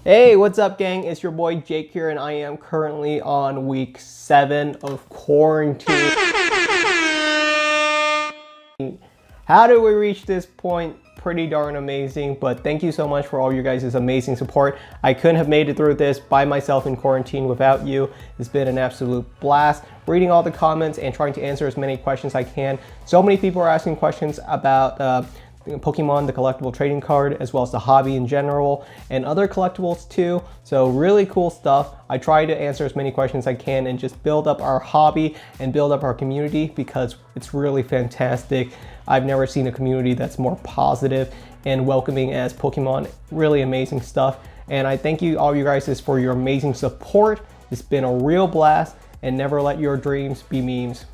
Hey, what's up, gang? It's your boy Jake here, and I am currently on week 7 of quarantine. How did we reach this point? Pretty darn amazing, but thank you so much for all your guys' amazing support. I couldn't have made it through this by myself in quarantine without you. It's been an absolute blast reading all the comments and trying to answer as many questions I can. So many people are asking questions about Pokemon, the collectible trading card, as well as the hobby in general, and other collectibles too. So really cool stuff. I try to answer as many questions as I can and just build up our hobby and build up our community because it's really fantastic. I've never seen a community that's more positive and welcoming as Pokemon. Really amazing stuff. And I thank you all you guys for your amazing support. It's been a real blast, and never let your dreams be memes.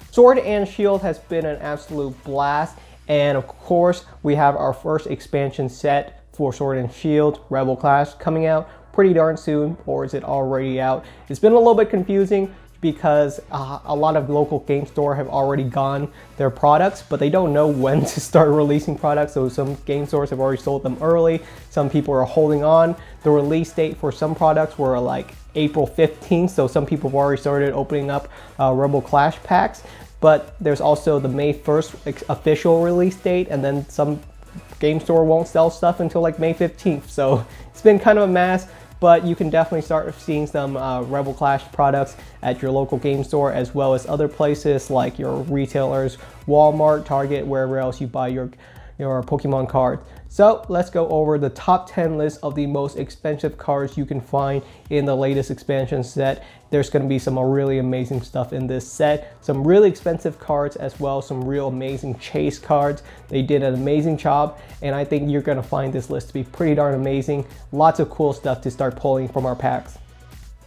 Sword and Shield has been an absolute blast. And of course, we have our first expansion set for Sword and Shield, Rebel Clash, coming out pretty darn soon, or is it already out? It's been a little bit confusing because a lot of local game store have already gone their products, but they don't know when to start releasing products. So some game stores have already sold them early. Some people are holding on. The release date for some products were like April 15th. So some people have already started opening up Rebel Clash packs. But there's also the May 1st official release date, and then some game store won't sell stuff until like May 15th. So it's been kind of a mess, but you can definitely start seeing some Rebel Clash products at your local game store, as well as other places like your retailers, Walmart, Target, wherever else you buy your Pokemon cards. So let's go over the top 10 list of the most expensive cards you can find in the latest expansion set. There's going to be some really amazing stuff in this set. Some really expensive cards as well, some real amazing chase cards. They did an amazing job, and I think you're going to find this list to be pretty darn amazing. Lots of cool stuff to start pulling from our packs.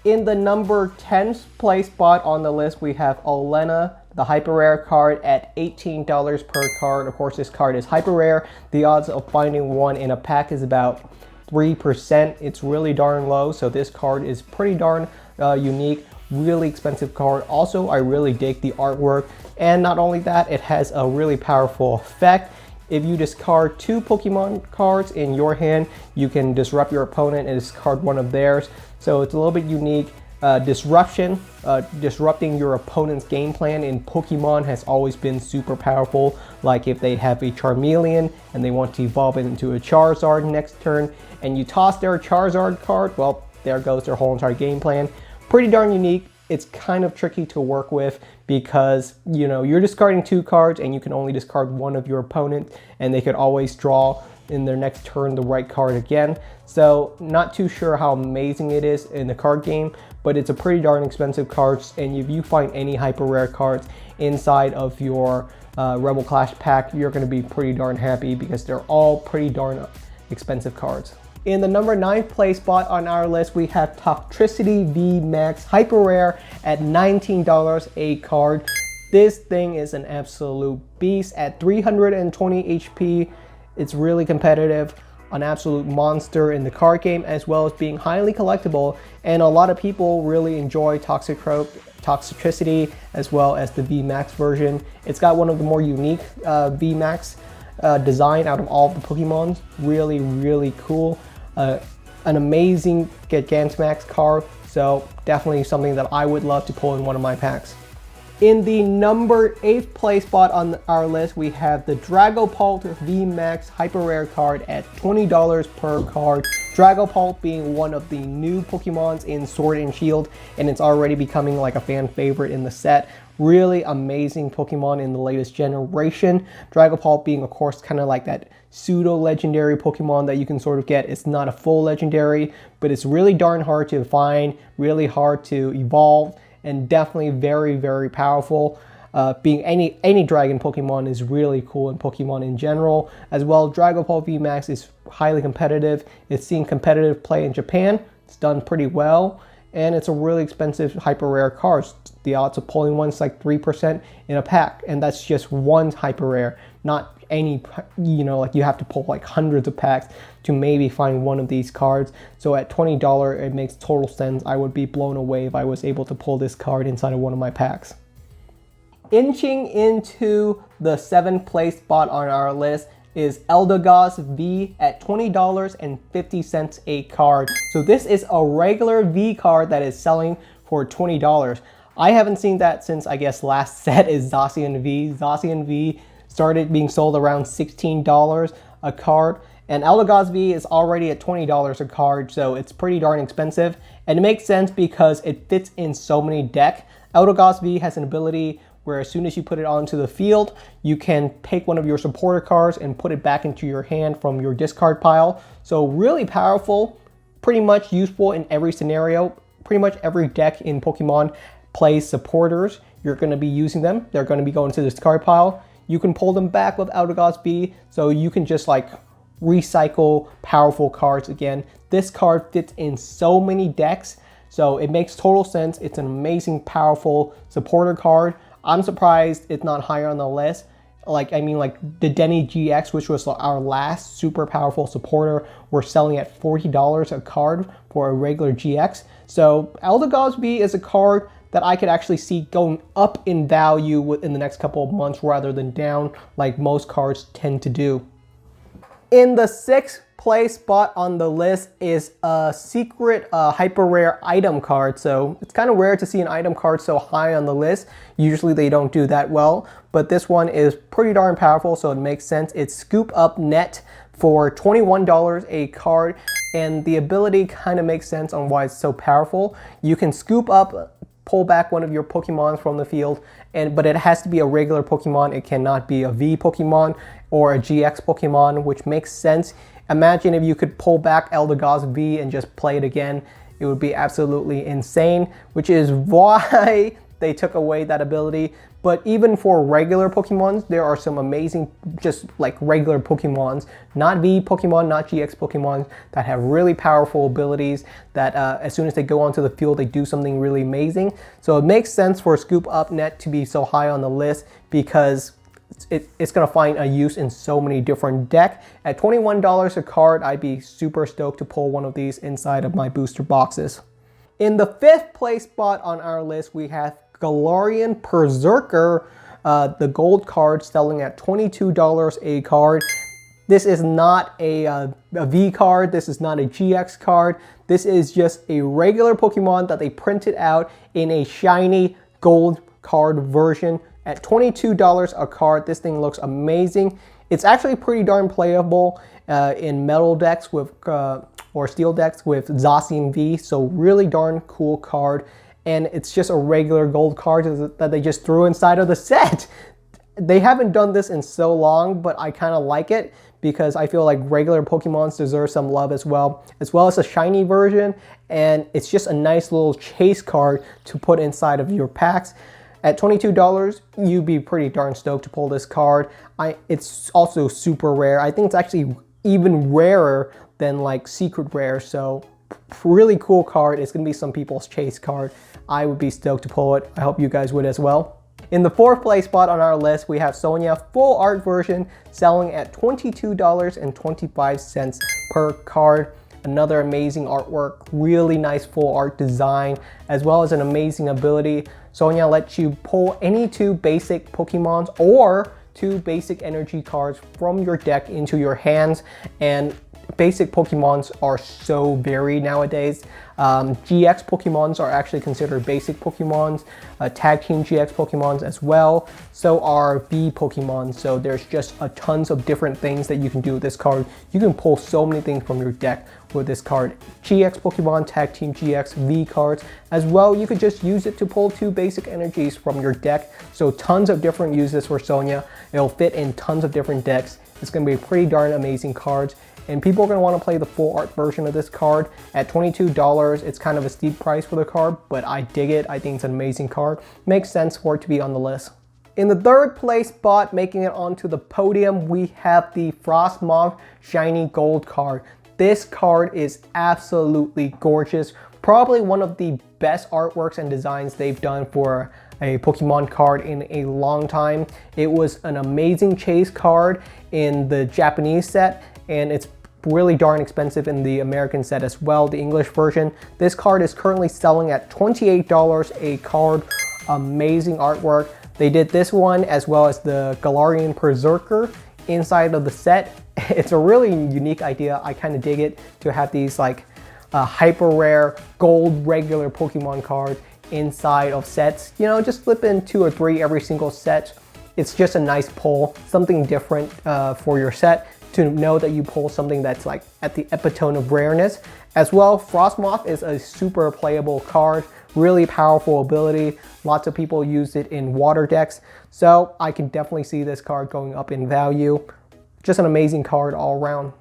In the number 10th place spot on the list, we have Olenna, the hyper rare card, at $18 per card. Of course, this card is hyper rare. The odds of finding one in a pack is about 3%. It's really darn low, so this card is pretty darn unique. Really expensive card. Also, I really dig the artwork, and not only that, it has a really powerful effect. If you discard 2 Pokemon cards in your hand, you can disrupt your opponent and discard one of theirs. So it's a little bit unique. Disrupting your opponent's game plan in Pokemon has always been super powerful. Like if they have a Charmeleon and they want to evolve it into a Charizard next turn, and you toss their Charizard card, well, there goes their whole entire game plan. Pretty darn unique. It's kind of tricky to work with because, you know, you're discarding 2 cards and you can only discard one of your opponent, and they could always draw in their next turn the right card again. So not too sure how amazing it is in the card game, but it's a pretty darn expensive card. And if you find any hyper rare cards inside of your Rebel Clash pack, you're going to be pretty darn happy because they're all pretty darn expensive cards. In the number 9th place spot on our list, we have Tricity V Max Hyper Rare at $19 a card. This thing is an absolute beast at 320 HP. It's really competitive, an absolute monster in the card game, as well as being highly collectible. And a lot of people really enjoy Toxicity as well as the V Max version. It's got one of the more unique V Max design out of all the Pokemon. Really, really cool. An amazing Gigantamax card, so definitely something that I would love to pull in one of my packs. In the number 8th place spot on our list, we have the Dragapult V Max Hyper Rare card at $20 per card. Dragapult being one of the new Pokemons in Sword and Shield, and it's already becoming like a fan favorite in the set. Really amazing Pokemon in the latest generation. Dragapult being, of course, kind of like that pseudo-legendary Pokemon that you can sort of get. It's not a full legendary, but it's really darn hard to find, really hard to evolve, and definitely very, very powerful. Being any dragon Pokemon is really cool in Pokemon in general. As well, Dragapult V Max is highly competitive. It's seen competitive play in Japan. It's done pretty well, and it's a really expensive hyper rare card. The odds of pulling one is like 3% in a pack, and that's just one hyper rare, not any, you know, like you have to pull like hundreds of packs to maybe find one of these cards. So at $20, it makes total sense. I would be blown away if I was able to pull this card inside of one of my packs. Inching into the 7th place spot on our list, is Eldegoss V at $20.50 a card. So this is a regular V card that is selling for $20. I haven't seen that since, I guess, last set is Zacian V. Zacian V started being sold around $16 a card. And Eldegoss V is already at $20 a card, so it's pretty darn expensive. And it makes sense because it fits in so many decks. Eldegoss V has an ability where as soon as you put it onto the field, you can take one of your supporter cards and put it back into your hand from your discard pile. So really powerful, pretty much useful in every scenario. Pretty much every deck in Pokemon plays supporters. You're going to be using them. They're going to be going to the discard pile. You can pull them back with Eldegoss V, so you can just like recycle powerful cards again. This card fits in so many decks, so it makes total sense. It's an amazing, powerful supporter card. I'm surprised it's not higher on the list. Like the Denny GX, which was our last super powerful supporter, we're selling at $40 a card for a regular GX. So Eldegoss V is a card that I could actually see going up in value within the next couple of months rather than down like most cards tend to do. In the 6th place spot on the list is a secret hyper rare item card. So it's kind of rare to see an item card so high on the list. Usually they don't do that well, but this one is pretty darn powerful, so it makes sense. It's Scoop Up Net for $21 a card, and the ability kind of makes sense on why it's so powerful. You can scoop up, pull back one of your Pokemon from the field, but it has to be a regular Pokemon. It cannot be a V Pokemon or a GX Pokemon, which makes sense. Imagine if you could pull back Eldegoss V and just play it again. It would be absolutely insane, which is why they took away that ability. But even for regular Pokemons, there are some amazing, just like regular Pokemons, not V Pokemon, not GX Pokemon, that have really powerful abilities that as soon as they go onto the field, they do something really amazing. So it makes sense for Scoop Up Net to be so high on the list because it's going to find a use in so many different decks. At $21 a card, I'd be super stoked to pull one of these inside of my booster boxes. In the 5th place spot on our list, we have Galarian Berserker, the gold card, selling at $22 a card. This is not a V card. This is not a GX card. This is just a regular Pokemon that they printed out in a shiny gold card version. At $22 a card, this thing looks amazing. It's actually pretty darn playable in metal decks with or steel decks with Zacian V, so really darn cool card. And it's just a regular gold card that they just threw inside of the set. They haven't done this in so long, but I kind of like it because I feel like regular Pokemons deserve some love as well as a shiny version, and it's just a nice little chase card to put inside of your packs. At $22, you'd be pretty darn stoked to pull this card. It's also super rare. I think it's actually even rarer than like secret rare, so really cool card. It's gonna be some people's chase card. I would be stoked to pull it. I hope you guys would as well. In the 4th place spot on our list, we have Sonia full art version selling at $22.25 per card. Another amazing artwork, really nice full art design, as well as an amazing ability. Sonia lets you pull any 2 basic Pokemons or 2 basic energy cards from your deck into your hands, and basic Pokemons are so varied nowadays. GX Pokemons are actually considered basic Pokemons, Tag Team GX Pokemons as well. So are V Pokemon. So there's just a tons of different things that you can do with this card. You can pull so many things from your deck with this card. GX Pokemon, Tag Team GX, V cards. As well, you could just use it to pull 2 basic energies from your deck. So tons of different uses for Sonia. It'll fit in tons of different decks. It's going to be pretty darn amazing cards. And people are going to want to play the full art version of this card. At $22, it's kind of a steep price for the card, but I dig it. I think it's an amazing card. Makes sense for it to be on the list. In the 3rd place spot, making it onto the podium, we have the Frostmoth Shiny Gold card. This card is absolutely gorgeous. Probably one of the best artworks and designs they've done for a Pokemon card in a long time. It was an amazing chase card in the Japanese set, and it's really darn expensive in the American set as well, the English version. This card is currently selling at $28 a card. Amazing artwork. They did this one as well as the Galarian Berserker inside of the set. It's a really unique idea. I kind of dig it to have these like hyper rare gold regular Pokemon card inside of sets. You know, just flip in 2 or 3 every single set. It's just a nice pull, something different for your set, to know that you pull something that's like at the epitome of rareness. As well, Frostmoth is a super playable card, really powerful ability. Lots of people use it in water decks, so I can definitely see this card going up in value. Just an amazing card all around.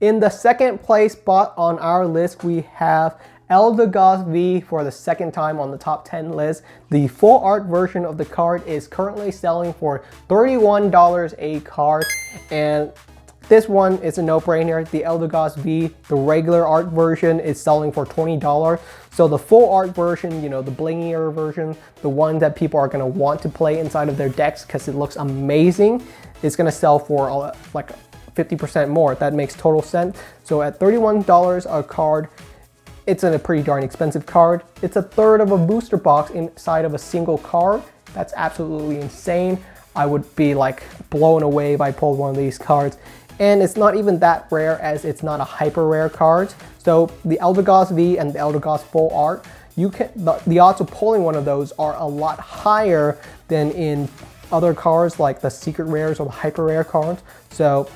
In the second place spot on our list, we have Eldegoss V for the second time on the top 10 list. The full art version of the card is currently selling for $31 a card, and this one is a no-brainer. The Eldegoss V, the regular art version, is selling for $20. So the full art version, you know, the blingier version, the one that people are going to want to play inside of their decks because it looks amazing, is going to sell for like 50% more. That makes total sense. So at $31 a card, it's a pretty darn expensive card. It's a third of a booster box inside of a single card. That's absolutely insane. I would be like blown away if I pulled one of these cards. And it's not even that rare, as it's not a hyper rare card. So the Eldegoss V and the Eldegoss full art, the odds of pulling one of those are a lot higher than in other cards like the secret rares or the hyper rare cards. So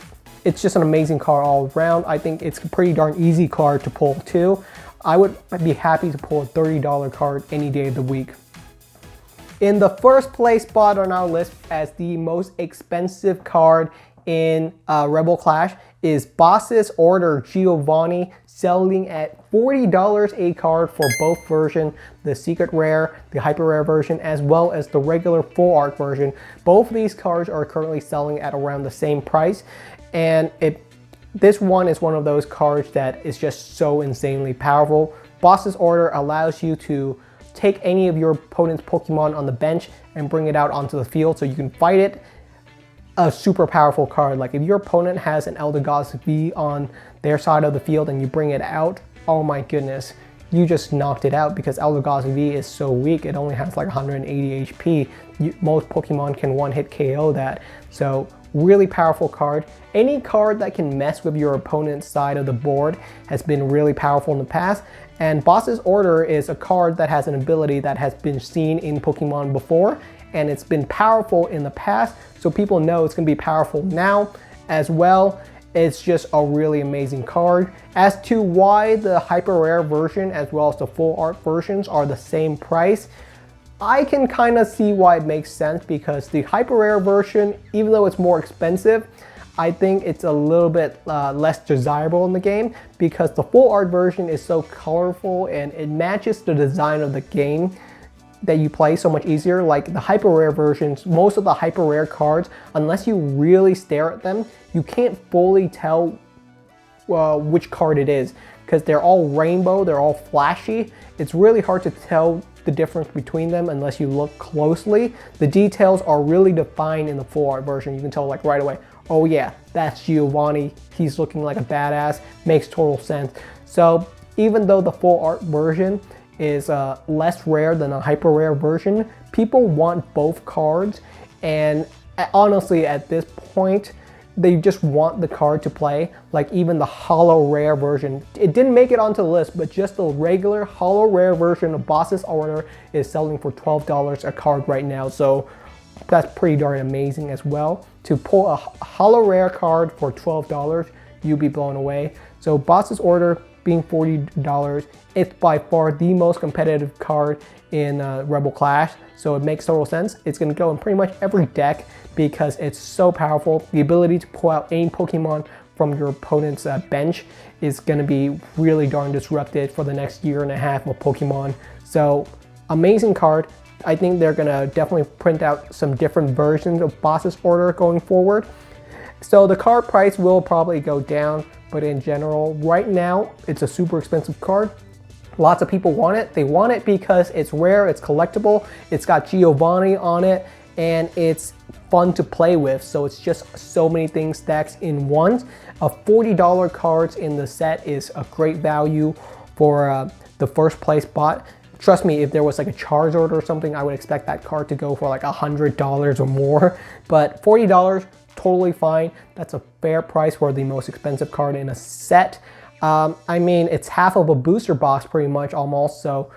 it's just an amazing card all around. I think it's a pretty darn easy card to pull too. I would be happy to pull a $30 card any day of the week. In the first place spot on our list as the most expensive card in Rebel Clash is Boss's Order Giovanni, selling at $40 a card for both versions, the secret rare, the hyper rare version, as well as the regular full art version. Both of these cards are currently selling at around the same price, and this one is one of those cards that is just so insanely powerful. Boss's Order allows you to take any of your opponent's Pokemon on the bench and bring it out onto the field so you can fight it. A super powerful card. Like if your opponent has an Eldegoss V on their side of the field and you bring it out, oh my goodness, you just knocked it out, because Eldegoss V is so weak. It only has like 180 HP. Most Pokemon can one-hit KO that. So really powerful card. Any card that can mess with your opponent's side of the board has been really powerful in the past. And Boss's Order is a card that has an ability that has been seen in Pokemon before, and it's been powerful in the past, so people know it's going to be powerful now as well. It's just a really amazing card. As to why the hyper rare version as well as the full art versions are the same price, I can kind of see why it makes sense, because the hyper rare version, even though it's more expensive, I think it's a little bit less desirable in the game, because the full art version is so colorful and it matches the design of the game that you play so much easier. Like the hyper rare versions, most of the hyper rare cards, unless you really stare at them, you can't fully tell which card it is, because they're all rainbow, they're all flashy. It's really hard to tell the difference between them unless you look closely. The details are really defined in the full art version. You can tell like right away, oh yeah, that's Giovanni, he's looking like a badass, makes total sense. So even though the full art version is less rare than a hyper rare version, people want both cards, and honestly at this point they just want the card to play. Like even the holo rare version, it didn't make it onto the list, but just the regular holo rare version of Boss's Order is selling for $12 a card right now, so that's pretty darn amazing as well. To pull a holo rare card for $12, you'd be blown away. So Boss's Order being $40, it's by far the most competitive card in Rebel Clash, so it makes total sense. It's going to go in pretty much every deck because it's so powerful. The ability to pull out any Pokemon from your opponent's bench is going to be really darn disruptive for the next year and a half of Pokemon. So amazing card. I think they're going to definitely print out some different versions of Boss's Order going forward. So the card price will probably go down, but in general, right now, it's a super expensive card. Lots of people want it. They want it because it's rare, it's collectible, it's got Giovanni on it, and it's fun to play with. So it's just so many things stacked in one. A $40 cards in the set is a great value for the first place spot. Trust me, if there was like a Charizard or something, I would expect that card to go for like $100 or more. But $40, totally fine. That's a fair price for the most expensive card in a set. I mean, it's half of a booster box pretty much almost, so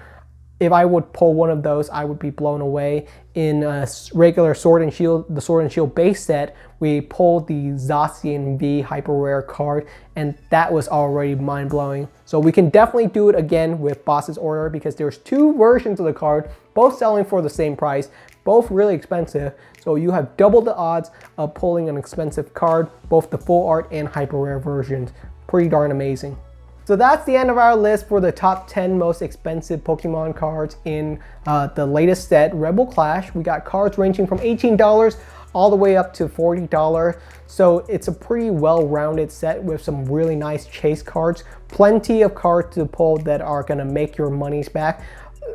if I would pull one of those, I would be blown away. In a regular Sword and Shield, the Sword and Shield base set, we pulled the Zacian V hyper rare card, and that was already mind-blowing. So we can definitely do it again with Boss's Order, because there's two versions of the card, both selling for the same price, both really expensive. So you have double the odds of pulling an expensive card, both the full art and hyper rare versions. Pretty darn amazing. So that's the end of our list for the top 10 most expensive Pokemon cards in the latest set, Rebel Clash. We got cards ranging from $18 all the way up to $40. So it's a pretty well-rounded set with some really nice chase cards. Plenty of cards to pull that are gonna make your monies back.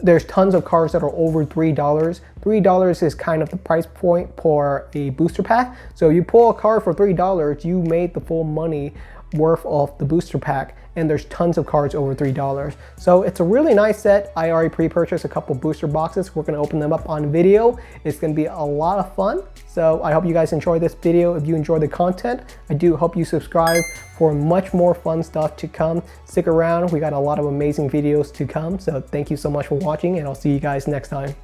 There's tons of cards that are over $3. $3 is kind of the price point for a booster pack. So you pull a card for $3, you made the full money worth of the booster pack, and there's tons of cards over $3. So it's a really nice set. I already pre-purchased a couple booster boxes. We're gonna open them up on video. It's gonna be a lot of fun. So I hope you guys enjoy this video. If you enjoy the content, I do hope you subscribe for much more fun stuff to come. Stick around, we got a lot of amazing videos to come. So thank you so much for watching, and I'll see you guys next time.